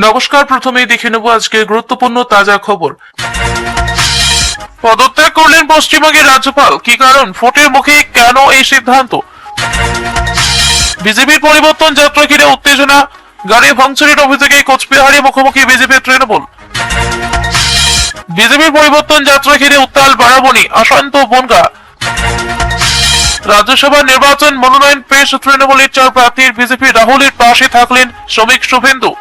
নমস্কার, প্রথমেই দেখে নেব আজকে গুরুত্বপূর্ণ তাজা খবর। পদত্যাগ করলেন পশ্চিমবঙ্গের রাজ্যপাল, কি কারণ, ভোটের মুখে কেন এই সিদ্ধান্ত? বিজেপির পরিবর্তন যাত্রা ঘিরে উত্তেজনা, গাড়ি ভাঙচুরের অভিযোগে কোচবিহারে মুখোমুখি বিজেপির তৃণমূল। বিজেপির পরিবর্তন যাত্রা ঘিরে উত্তাল বারাবণী, অশান্ত বনগাঁ। রাজ্যসভা নির্বাচন মনোনয়ন পেশ তৃণমূলের 4 প্রার্থীর, বিজেপি রাহুলের পাশে থাকলেন শ্রমিক শুভেন্দু।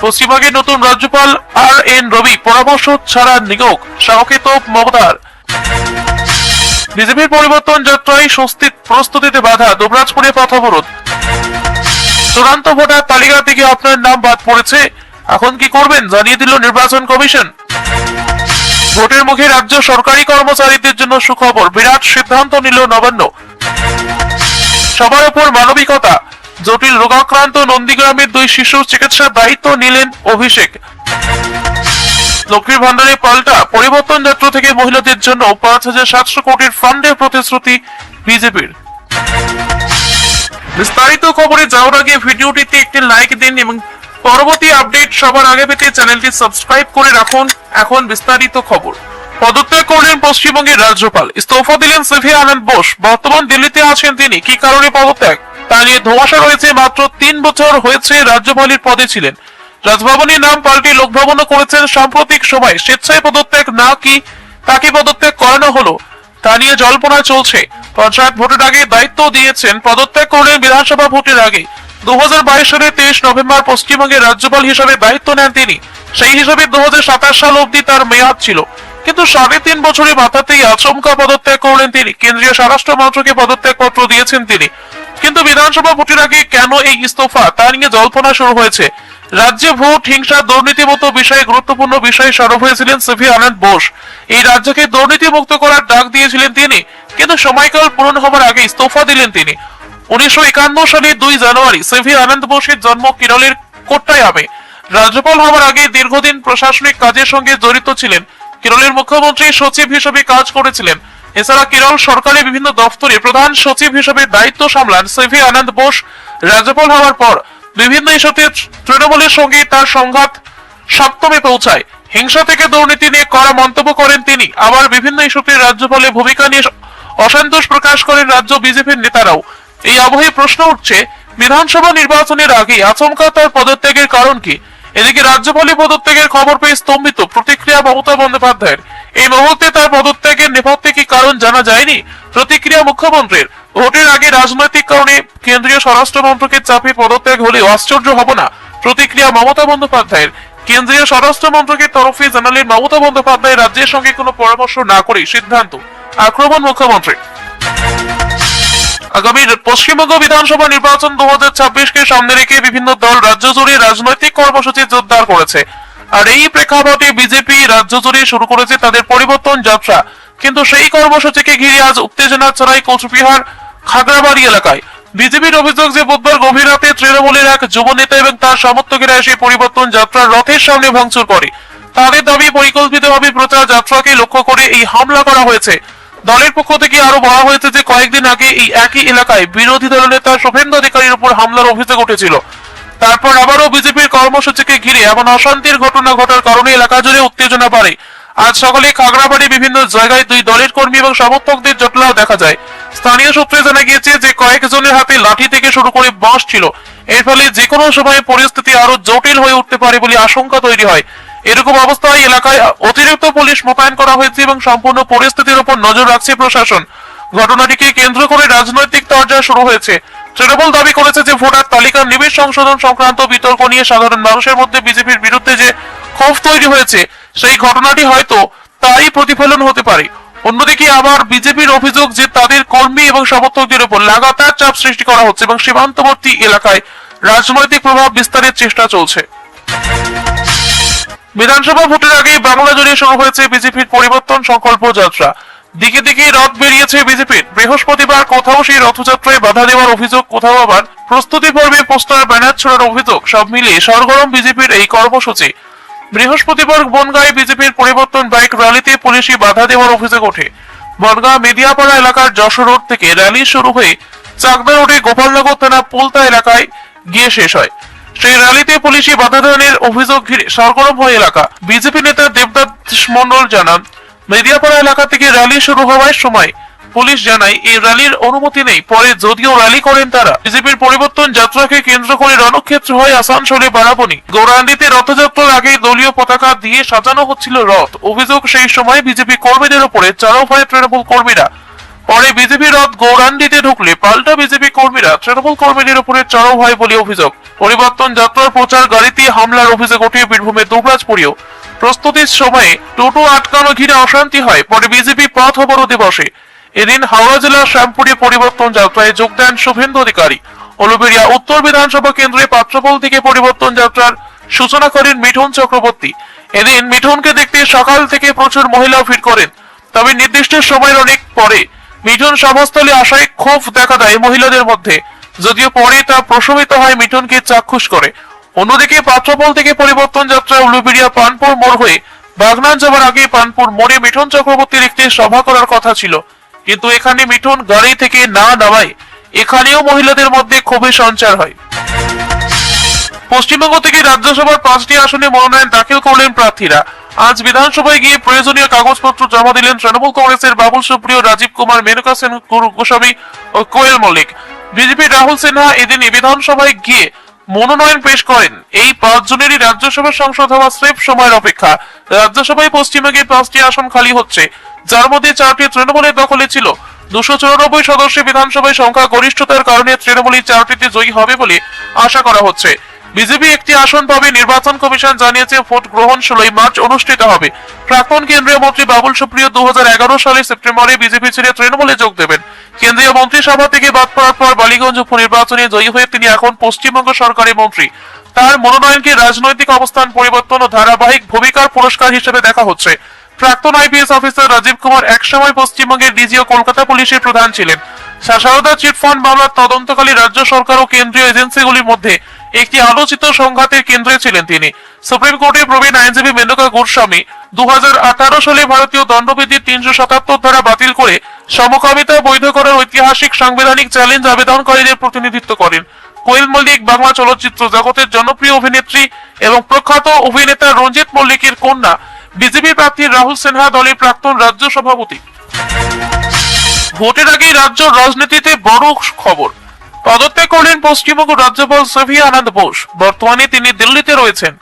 পশ্চিমবঙ্গের নতুন রাজ্যপাল RN রবি, পরামর্শ ছাড়া নিয়োগ, সাহসী তোপ মমতার। বিজেপির পরিবর্তন যাত্রায় স্বস্তির প্রস্তুতিতে বাধা, দুবরাজপুরে পথ অবরোধ। চূড়ান্ত ভোটার তালিকা থেকে আপনার নাম বাদ পড়েছে, এখন কি করবেন জানিয়ে দিল নির্বাচন কমিশন। ভোটের মুখে রাজ্য সরকারি কর্মচারীদের জন্য সুখবর, বিরাট সিদ্ধান্ত নিল নবান্ন। সবার উপর মানবিকতা, জটিল রোগাক্রান্ত নন্দীগ্রামের 2 শিশুর চিকিৎসার দায়িত্ব নিলেন অভিষেক। লক্ষ্মীর ভান্ডারে পাল্টা, পরিবর্তন যাত্রা থেকে মহিলাদের জন্য 5,700 কোটির ফান্ডের প্রতিশ্রুতি বিজেপির। বিস্তারিত খবরে যাওয়ার আগে ভিডিওটিতে একটি লাইক দিন এবং পরবর্তী আপডেট সবার আগে পেতে চ্যানেলটি সাবস্ক্রাইব করে রাখুন। এখন বিস্তারিত খবর। পদত্যাগ করলেন পশ্চিমবঙ্গের রাজ্যপাল, ইস্তফা দিলেন সিভি আনন্দ বোস। বর্তমান দিল্লিতে আছেন তিনি, কি কারণে পদত্যাগ তা নিয়ে ধোঁয়াশা রয়েছে। মাত্র 3 বছর হয়েছে রাজ্যপালের পদে ছিলেন। রাজভবনের নাম পাল্টে লোকভবনও করেছেন। সাম্প্রতিক সময় স্বেচ্ছায় পদত্যাগ না কি তাকে পদত্যাগ করানো হলো তা নিয়ে জল্পনা চলছে। পঞ্চায়েত ভোটের আগে দায়িত্ব দিয়েছেন, পদত্যাগ করলেন বিধানসভা ভোটের আগে। 2022 সালের 23 নভেম্বর পশ্চিমবঙ্গের রাজ্যপাল হিসেবে দায়িত্ব নেন তিনি। সেই হিসেবে 2027 সাল অবধি তার মেয়াদ ছিল, কিন্তু 3.5 বছরের মাথাতেই আচমকা পদত্যাগ করলেন তিনি। কেন্দ্রীয় স্বরাষ্ট্র মন্ত্রকে পদত্যাগ পত্র দিয়েছেন তিনি, কিন্তু বিধানসভা ভোটের আগে কেন এই ইস্তফা তা নিয়ে জল্পনা শুরু হয়েছে। রাজ্যে ভোট, হিংসা, দুর্নীতি মতো বিষয়ে গুরুত্বপূর্ণ বিষয়ে সরব হয়েছিলেন সিভি আনন্দ বোস। এই রাজ্যকে দুর্নীতি মুক্ত করার ডাক দিয়েছিলেন তিনি, কিন্তু সময়কাল পূরণ হবার আগে ইস্তফা দিলেন তিনি। 1951 সালের 2 জানুয়ারি সিভি আনন্দ বোসের জন্ম কেরলের কোট্টায়ামে। রাজ্যপাল হওয়ার আগে দীর্ঘদিন প্রশাসনিক কাজের সঙ্গে জড়িত ছিলেন। কেরলের মুখ্যমন্ত্রী সচিব হিসেবে কাজ করেছিলেন। এছাড়া কেরল সরকারের বিভিন্ন দপ্তরে প্রধান সচিব হিসেবে দায়িত্ব সামলান সিভি আনন্দ বোস। রাজ্যপাল হওয়ার পর বিভিন্ন ইস্যুতে তৃণমূলের সঙ্গে তার সংঘাত সপ্তমে পৌঁছায়। হিংসা থেকে দুর্নীতি নিয়ে কড়া মন্তব্য করেন তিনি। আবার বিভিন্ন ইস্যুতে রাজ্যপালের ভূমিকা নিয়ে অসন্তোষ প্রকাশ করেন রাজ্য বিজেপির নেতারাও। এই আবহে প্রশ্ন উঠছে, বিধানসভা নির্বাচনের আগে আচমকা তার পদত্যাগের কারণ কি? এদিকে রাজ্যপালের পদত্যাগের খবর পেয়ে স্তম্ভিত প্রতিক্রিয়া মমতা বন্দ্যোপাধ্যায়ের। এই মুহূর্তে তার পদত্যাগের নেপথ্যে কি কারণ জানা যায়নি। প্রতিক্রিয়া মুখ্যমন্ত্রীর, ভোটের আগে রাজনৈতিক কারণে কেন্দ্রীয় স্বরাষ্ট্র মন্ত্রকের চাপে পদত্যাগ হলেও আশ্চর্য হব না। প্রতিক্রিয়া মমতা বন্দ্যোপাধ্যায়ের। কেন্দ্রীয় স্বরাষ্ট্র মন্ত্রকের তরফে জানালেন মমতা বন্দ্যোপাধ্যায় রাজ্যের সঙ্গে কোনো পরামর্শ না করে সিদ্ধান্ত। আক্রমণ মুখ্যমন্ত্রী। আগামী পশ্চিমবঙ্গ বিধানসভা নির্বাচন 2026-কে সামনে রেখে বিভিন্ন দল রাজ্য জুড়ে রাজনৈতিক কর্মসূচি জোরদার করেছে। আর এই প্রেক্ষাপটে বিজেপি রাজ্য জুড়ে শুরু করেছে তাদের পরিবর্তন যাত্রা। কিন্তু সেই কর্মসূচিকে ঘিরে আজ উত্তেজনা ছড়ায় কোচবিহার খাগড়াবাড়ি এলাকায়। বিজেপির অভিযোগ যে বুধবার গভীর রাতে তৃণমূলের এক যুব নেতা এবং তার সমর্থকেরা এসে পরিবর্তন যাত্রার রথের সামনে ভাঙচুর করে। তাদের দাবি, পরিকল্পিতভাবে প্রচার যাত্রাকে লক্ষ্য করে এই হামলা করা হয়েছে। দলের পক্ষ থেকে আরো বলা হয়েছে যে কয়েকদিন আগে এই একই এলাকায় বিরোধী দলনেতা শুভেন্দু অধিকারীর উপর হামলার অভিযোগ উঠেছিল। তারপর আবারও বিজেপির কর্মসূচিকে ঘিরে এমন অশান্তির ঘটনা ঘটার কারণে এলাকা জুড়ে উত্তেজনা বাড়ে। আজ সকালে খাগড়াবাড়ি বিভিন্ন জায়গায় 2 দলের কর্মী এবং সমর্থকদের জটলাও দেখা যায়। স্থানীয় সূত্রে জানা গিয়েছে যে কয়েকজনের হাতে লাঠি থেকে শুরু করে বাঁশ ছিল। এর ফলে যে কোনো সময় পরিস্থিতি আরো জটিল হয়ে উঠতে পারে বলে আশঙ্কা তৈরি হয়। এরকম অবস্থায় এলাকায় অতিরিক্ত পুলিশ মোতায়েন করা হয়েছে এবং সম্পূর্ণ পরিস্থিতির উপর নজর রাখছে প্রশাসন। ঘটনাটিকে কেন্দ্র করে রাজনৈতিক তরজা শুরু হয়েছে। তৃণমূল দাবি করেছে যে ভোটার তালিকার নিবিড় সংশোধন সংক্রান্ত বিতর্ক নিয়ে সাধারণ মানুষের মধ্যে বিজেপির বিরুদ্ধে যে ক্ষোভ তৈরি হয়েছে, সেই ঘটনাটি হয়তো তারই প্রতিফলন হতে পারে। অন্যদিকে আবার বিজেপির অভিযোগ যে তাদের কর্মী এবং সমর্থকদের উপর লাগাতার চাপ সৃষ্টি করা হচ্ছে এবং সীমান্তবর্তী এলাকায় রাজনৈতিক প্রভাব বিস্তারের চেষ্টা চলছে। বিধানসভা ভোটের আগে বাংলা জুড়ে শুরু হয়েছে বিজেপির পরিবর্তন সংকল্প যাত্রা। দিকে দিকে রথ বেরিয়েছে বিজেপির। বৃহস্পতিবার কোথাও সেই রথযাত্রায় বাধা দেওয়ার অভিযোগ, কোথাও আবার প্রস্তুতি পর্বে পোস্টার ব্যানার ছোড়ার অভিযোগ। সব মিলিয়ে সরগরম বিজেপির এই কর্মসূচি। বৃহস্পতিবার বনগাঁয় বিজেপির পরিবর্তন বাইক র্যালিতে পুলিশি বাধা দেওয়ার অভিযোগ ওঠে। বনগাঁ মেদিয়াপাড়া এলাকার যশোর রোড থেকে র্যালি শুরু হয়ে চাকদা রোডে গোপালনগর থানা পুলতা এলাকায় গিয়ে শেষ হয়। সেই র্যালিতে পুলিশি বাধা দানের অভিযোগ ঘিরে সরগরম হয় এলাকা। বিজেপি নেতা দেবদাস মণ্ডল জানান, মেদিয়াপাড়া এলাকা থেকে র্যালি শুরু হওয়ার সময় পুলিশ জানায় এই র্যালির অনুমতি নেই। পরে যদিও র্যালি করেন তারা। বিজেপির পরিবর্তন যাত্রাকে কেন্দ্র করে রণক্ষেত্র হয় আসানসোলে বারাবণী। গৌরাঙ্গীতে রথযাত্রার আগে দলীয় পতাকা দিয়ে সাজানো হচ্ছিল রথ। অভিযোগ, সেই সময় বিজেপি কর্মীদের উপরে চড়াও হয় তৃণমূল কর্মীরা। পরে বিজেপি রথ গৌরাঙ্গীতে ঢুকলে পাল্টা বিজেপি কর্মীরা তৃণমূল কর্মীদের উপরে চড়াও হয় বলে অভিযোগ। পরিবর্তন যাত্রার প্রচার গাড়িতে হামলার অভিযোগ ওঠে বীরভূমের দুবরাজপুরেও। প্রস্তুতির সময় টোটো আটকানো ঘিরে অশান্তি হয়। পরে বিজেপি পথ অবরোধে বসে। এদিন হাওড়া জেলার শ্যামপুরে পরিবর্তন যাত্রায় যোগ দেন শুভেন্দু অধিকারী। উলুবেড়িয়া উত্তর বিধানসভা কেন্দ্রে পাত্রপোল থেকে পরিবর্তন যাত্রার সূচনা করেন মিঠুন চক্রবর্তী। এদিন মিঠুনকে দেখতে সকাল থেকে প্রচুর মহিলা ভিড় করেন। তবে নির্দিষ্ট সময়ের অনেক পরে মিঠুন সভাস্থলে আসায় ক্ষোভ দেখা দেয় মহিলাদের মধ্যে। যদিও পরে তা প্রশমিত হয় মিঠুনকে চাক্ষুষ করে। অন্যদিকে পাত্রপোল থেকে পরিবর্তন যাত্রা উলুবেড়িয়া পানপুর মোড় হয়ে বাগনান যাওয়ার আগে পানপুর মোড়ে মিঠুন চক্রবর্তীর একটি সভা করার কথা ছিল, কিন্তু এখানে মিঠুন গাড়ি থেকে না নামায় এখানেও মহিলাদের মধ্যে ক্ষোভের সঞ্চার হয়। পশ্চিমবঙ্গ থেকে রাজ্যসভার 5টি আসনে মনোনয়ন দাখিল করলেন প্রার্থীরা। আজ বিধানসভায় গিয়ে প্রয়োজনীয় কাগজপত্র জমা দিলেন তৃণমূল কংগ্রেসের বাবুল সুপ্রিয়, রাজীব কুমার, মেনকা সেন, গোস্বামী ও কোয়েল মল্লিক। বিজেপির রাহুল সিনহা এদিন বিধানসভায় গিয়ে মনোনয়ন পেশ করেন। এই 5 জনেরই রাজ্যসভা সংসদ হওয়া স্রেফ সময়ের অপেক্ষা। রাজ্যসভায় পশ্চিমবঙ্গে 5টি আসন খালি হচ্ছে, যার মধ্যে 4টি তৃণমূলের দখলে ছিল। 294 সদস্যের বিধানসভায় সংখ্যা গরিষ্ঠতার কারণে তৃণমূলই 4টিতে জয়ী হবে বলে আশা করা হচ্ছে। বিজেপি একটি আসন পাবে। নির্বাচন কমিশন জানিয়েছে ভোট গ্রহণ 16 মার্চ অনুষ্ঠিত হবে। প্রাক্তন কেন্দ্রীয় মন্ত্রী বাবুল সুপ্রিয় 2011 সালের সেপ্টেম্বরে বিজেপি ছেড়ে তৃণমূলে যোগ দেবেন। কেন্দ্রীয় মন্ত্রিসভা থেকে বাদ পড়ার পর বালিগঞ্জ উপনির্বাচনে জয়ী হয়ে তিনি এখন পশ্চিমবঙ্গ সরকারের মন্ত্রী। তার মনোনয়নকে রাজনৈতিক অবস্থান পরিবর্তন ও ধারাবাহিক ভূমিকার পুরস্কার হিসেবে দেখা হচ্ছে। প্রাক্তন আইপিএস অফিসার রাজীব কুমার একসময় পশ্চিমবঙ্গের ডিজি ও কলকাতা পুলিশের প্রধান ছিলেন। সারদা চিটফান্ড মামলার তদন্তকালী রাজ্য সরকার ও কেন্দ্রীয় এজেন্সিগুলির মধ্যে একটি আলোচিত সংঘাতের কেন্দ্রে ছিলেন তিনি। সুপ্রিম কোর্টে প্রবীণ আইনজীবী মেনকা গোস্বামী 2018 সালে ভারতীয় দণ্ডবিধির 377 ধারা বাতিল করে সমকামিতা বৈধ করার ঐতিহাসিক সাংবিধানিক চ্যালেঞ্জ আবেদনকারীদের প্রতিনিধিত্ব করেন। কোয়েল মল্লিক বাংলা চলচ্চিত্র জগতের জনপ্রিয় অভিনেত্রী এবং প্রখ্যাত অভিনেতা রঞ্জিত মল্লিকের কন্যা। বিজেপি প্রার্থী রাহুল সিনহা দলের প্রাক্তন রাজ্য সভাপতি। ভোটের আগে রাজ্য রাজনীতিতে বড় খবর। পদত্যাগ করলেন পশ্চিমবঙ্গ রাজ্যপাল সিভি আনন্দ বোস। বর্তমানে তিনি দিল্লিতে রয়েছেন।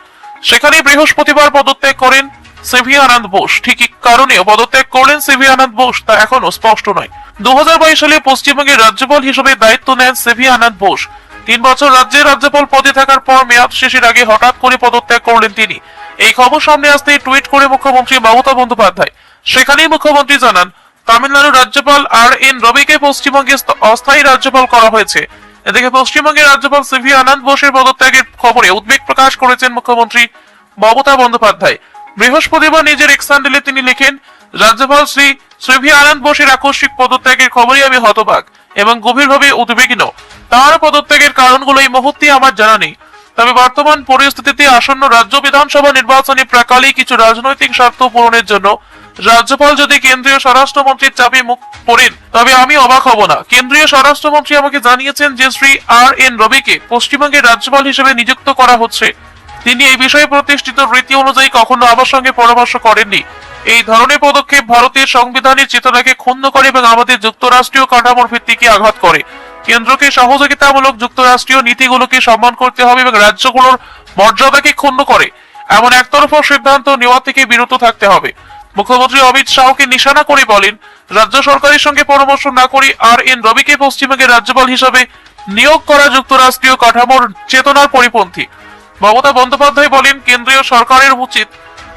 সেখানে বৃহস্পতিবার পদত্যাগ করেন সিভি আনন্দ বোস। ঠিক কি কারণে পদত্যাগ করলেন সিভি আনন্দ বোস তা এখনো স্পষ্ট নয়। 2022 সালে পশ্চিমবঙ্গের রাজ্যপাল হিসেবে দায়িত্ব নেন সিভি আনন্দ বোস। 3 বছর রাজ্যের রাজ্যপাল পদে থাকার পর মেয়াদ শেষের আগে হঠাৎ করে পদত্যাগ করলেন তিনি। এই খবর সামনে আসতে টুইট করে মুখ্যমন্ত্রী মমতা বন্দ্যোপাধ্যায়। সেখানেই মুখ্যমন্ত্রী জানান, তামিলনাড়ুর রাজ্যপাল আর.এন. রবিকে পশ্চিমবঙ্গে অস্থায়ী রাজ্যপাল করা হয়েছে। এদিকে পশ্চিমবঙ্গের রাজ্যপাল সিভি আনন্দ বোসের পদত্যাগের খবরে উদ্বেগ প্রকাশ করেছেন মুখ্যমন্ত্রী মমতা বন্দ্যোপাধ্যায়। বৃহস্পতিবার নিজের এক্স হ্যান্ডেলে তিনি লেখেন, রাজ্যপাল শ্রী সিভি আনন্দ বোসের আকস্মিক পদত্যাগের খবরে আমি হতবাক এবং গভীরভাবে উদ্বিগ্ন। তার পদত্যাগের কারণগুলো এই মুহূর্তে আমার জানা নেই। তবে বর্তমান পরিস্থিতিতে আসন্ন রাজ্য বিধানসভা নির্বাচনে প্রাকালেই কিছু রাজনৈতিক স্বার্থ পূরণের জন্য রাজ্যপাল যদি কেন্দ্রীয় স্বরাষ্ট্রমন্ত্রীর চাপে মুখ পড়েন তবে আমি অবাক হব না। কেন্দ্রীয় স্বরাষ্ট্রমন্ত্রী আমাকে জানিয়েছেন যে শ্রী আর.এন. রবিকে পশ্চিমবঙ্গের রাজ্যপাল হিসেবে নিযুক্ত করা হচ্ছে। তিনি এই বিষয়ে প্রতিষ্ঠিত রীতি অনুযায়ী কখনো আমার সঙ্গে পরামর্শ করেননি। এই ধরনের পদক্ষেপ ভারতের সংবিধানের চেতনাকে ক্ষুণ্ণ করে এবং আমাদের যুক্তরাষ্ট্রীয় কাঠামোর ভিত্তিকে আঘাত করে। কেন্দ্রকে সহযোগিতামূলক যুক্তরাষ্ট্রীয় নীতিগুলোকে সম্মান করতে হবে এবং রাজ্যগুলোর মর্যাদাকে ক্ষুণ্ণ করে এমন একতরফা সিদ্ধান্ত নেওয়া থেকে বিরত থাকতে হবে। মুখ্যমন্ত্রী অমিত শাহকে নিশানা করে বলেন, রাজ্য সরকারের সঙ্গে পরামর্শ না করে আর.এন. রবিকে পশ্চিমবঙ্গের রাজ্যপাল হিসেবে নিয়োগ করা যুক্তরাষ্ট্রীয় কাঠামোর চেতনার পরিপন্থী। মমতা বন্দ্যোপাধ্যায় বলেন, কেন্দ্রীয় সরকারের উচিত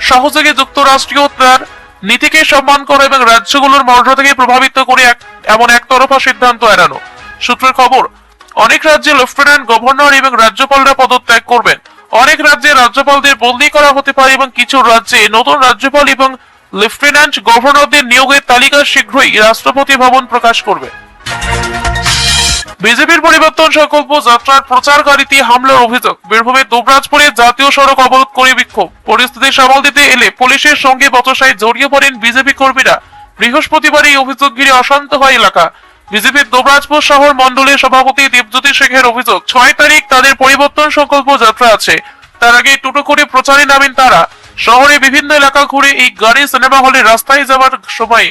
সহযোগে যুক্তরাষ্ট্রীয়তার নীতিকে সম্মান করা এবং রাজ্যগুলোর মর্যাদাকে প্রভাবিত করে এমন একতরফা সিদ্ধান্ত এড়ানো। সূত্রের খবর, অনেক রাজ্যে লেফটেন্যান্ট গভর্নর এবং রাজ্যপালরা পদত্যাগ করবেন। অনেক রাজ্যে রাজ্যপালদের বদলি করা হতে পারে এবং কিছু রাজ্যে নতুন রাজ্যপাল এবং লেফটেন্যান্ট গভর্নরদের নিয়োগের তালিকা শীঘ্রই রাষ্ট্রপতি ভবন প্রকাশ করবে। বিজেপির পরিবর্তন সংকল্প যাত্রার প্রচার গাড়িতে হামলার অভিযোগ। বীরভূমের দুবরাজপুরে জাতীয় সড়ক অবরোধ করে বিক্ষোভ। পরিস্থিতি সামাল দিতে এলে পুলিশের সঙ্গে বচসায় জড়িয়ে পড়েন বিজেপি কর্মীরা। বৃহস্পতিবার এই অভিযোগ ঘিরে অশান্ত হয় এলাকা। বিজেপির দুবরাজপুর শহর মন্ডলের সভাপতি দেবজ্যোতি শেখের অভিযোগ 6 তারিখ তাদের পরিবর্তন সংকল্প যাত্রা আছে। তার আগে টোটো করে প্রচারে নামেন তারা। শহরে বিভিন্ন এলাকা ঘুরে এই গাড়ি সিনেমা হলে রাস্তায় যাওয়ার সময়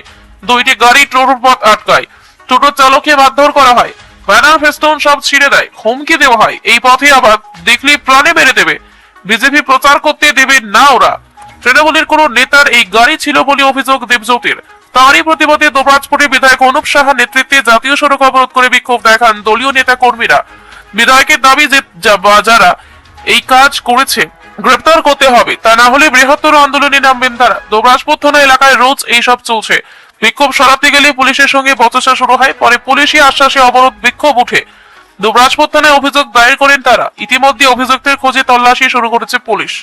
2টি গাড়ি টোটোর পথ আটকায়। টোটো চালককে মারধর করা হয়, ব্যানার ফেস্টুন সব ছিঁড়ে দেয়, হুমকি দেওয়া হয় এই পথে আবার দেখলে প্রাণে মেরে দেবে, বিজেপি প্রচার করতে দেবে না ওরা। তৃণমূলের কোন নেতার এই গাড়ি ছিল বলে অভিযোগ দেবজ্যোতির। তারই প্রতিবাদে দুবরাজপুরের বিধায়ক অনুপ সাহার নেতৃত্বে জাতীয় সড়ক অবরোধ করে বিক্ষোভ দেখান দলীয় নেতা কর্মীরা। বিধায়কের দাবি যে যারা এই কাজ করেছে গ্রেপ্তার করতে হবে, তা না হলে বৃহত্তর আন্দোলনে নামবেন তারা। দুবরাজপুর থানা এলাকায় রোজ এইসব চলছে। বিক্ষোভ সরাতে গেলে পুলিশের সঙ্গে বচসা শুরু হয়, পরে পুলিশি আশ্বাসে অবরোধ বিক্ষোভ উঠে। দুবরাজপুর থানায় অভিযোগ দায়ের করেন তারা। ইতিমধ্যে অভিযুক্তের খোঁজে তল্লাশি শুরু করেছে পুলিশ।